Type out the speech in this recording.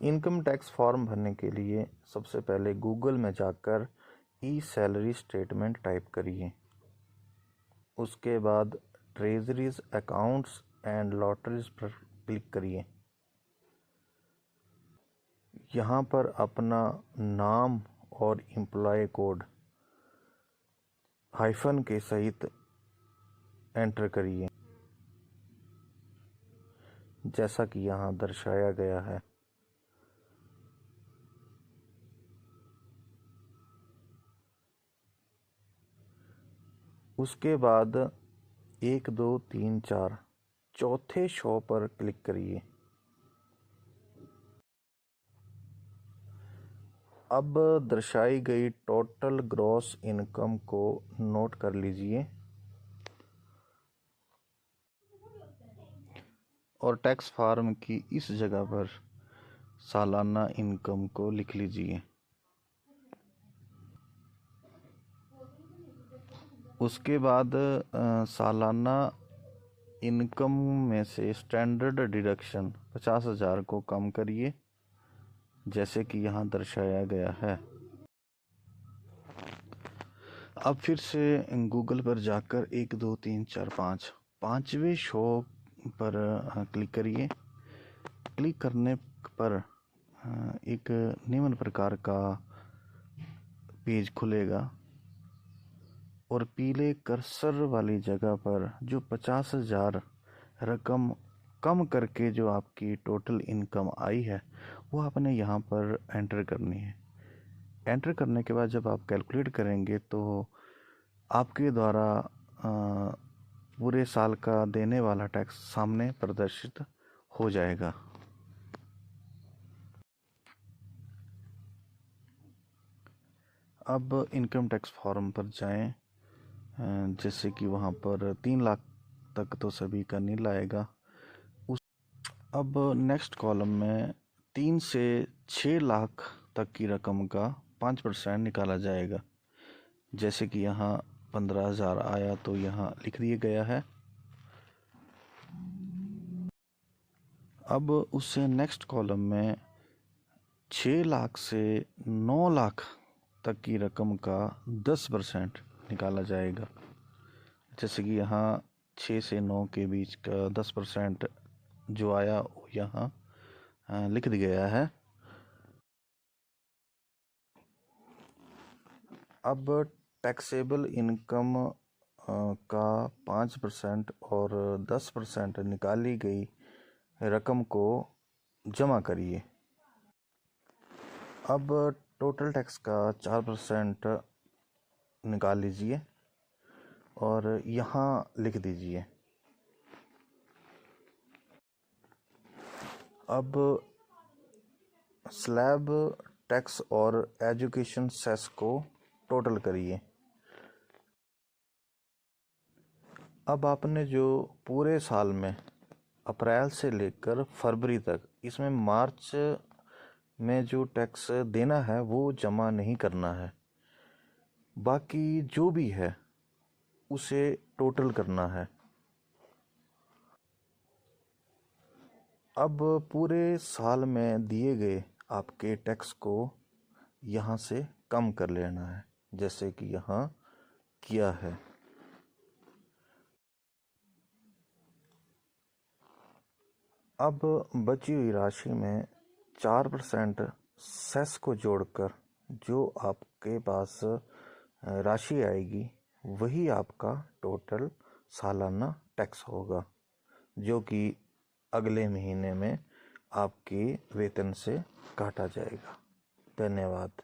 Income tax form भरने के लिए सबसे पहले गूगल में जाकर ई सैलरी स्टेटमेंट टाइप करिए। उसके बाद ट्रेजरीज अकाउंट्स एंड लॉटरीज पर क्लिक करिए। यहाँ पर अपना नाम और एम्प्लॉय कोड हाइफन के सहित एंटर करिए, जैसा कि यहाँ दर्शाया गया है। उसके बाद 1 2 3 4 चौथे शो पर क्लिक करिए। अब दर्शाई गई टोटल ग्रॉस इनकम को नोट कर लीजिए और टैक्स फॉर्म की इस जगह पर सालाना इनकम को लिख लीजिए। उसके बाद सालाना इनकम में से स्टैंडर्ड डिडक्शन 50,000 को कम करिए, जैसे कि यहाँ दर्शाया गया है। अब फिर से गूगल पर जाकर 1 2 3 4 5 पाँचवें शो पर क्लिक करिए। क्लिक करने पर एक निम्न प्रकार का पेज खुलेगा और पीले कर्सर वाली जगह पर जो 50,000 रकम कम करके जो आपकी टोटल इनकम आई है वो आपने यहाँ पर एंटर करनी है। एंटर करने के बाद जब आप कैलकुलेट करेंगे तो आपके द्वारा पूरे साल का देने वाला टैक्स सामने प्रदर्शित हो जाएगा। अब इनकम टैक्स फॉर्म पर जाएं, जैसे कि वहाँ पर 3 लाख तक तो सभी का नील आएगा। अब नेक्स्ट कॉलम में 3 से 6 लाख तक की रकम का 5% निकाला जाएगा। जैसे कि यहाँ 15,000 आया तो यहाँ लिख दिया गया है। अब उससे नेक्स्ट कॉलम में 6 लाख से 9 लाख तक की रकम का 10% निकाला जाएगा। जैसे कि यहाँ 6 से 9 के बीच का 10% जो आया वो यहाँ लिख दिया गया है। अब टैक्सेबल इनकम का 5% और 10% निकाली गई रकम को जमा करिए। अब टोटल टैक्स का 4% निकाल लीजिए और यहाँ लिख दीजिए। अब स्लैब टैक्स और एजुकेशन सेस को टोटल करिए। अब आपने जो पूरे साल में अप्रैल से लेकर फरवरी तक, इसमें मार्च में जो टैक्स देना है वो जमा नहीं करना है, बाकी जो भी है उसे टोटल करना है। अब पूरे साल में दिए गए आपके टैक्स को यहाँ से कम कर लेना है, जैसे कि यहाँ किया है। अब बची हुई राशि में 4% सेस को जोड़कर जो आपके पास राशि आएगी वही आपका टोटल सालाना टैक्स होगा, जो कि अगले महीने में आपके वेतन से काटा जाएगा। धन्यवाद।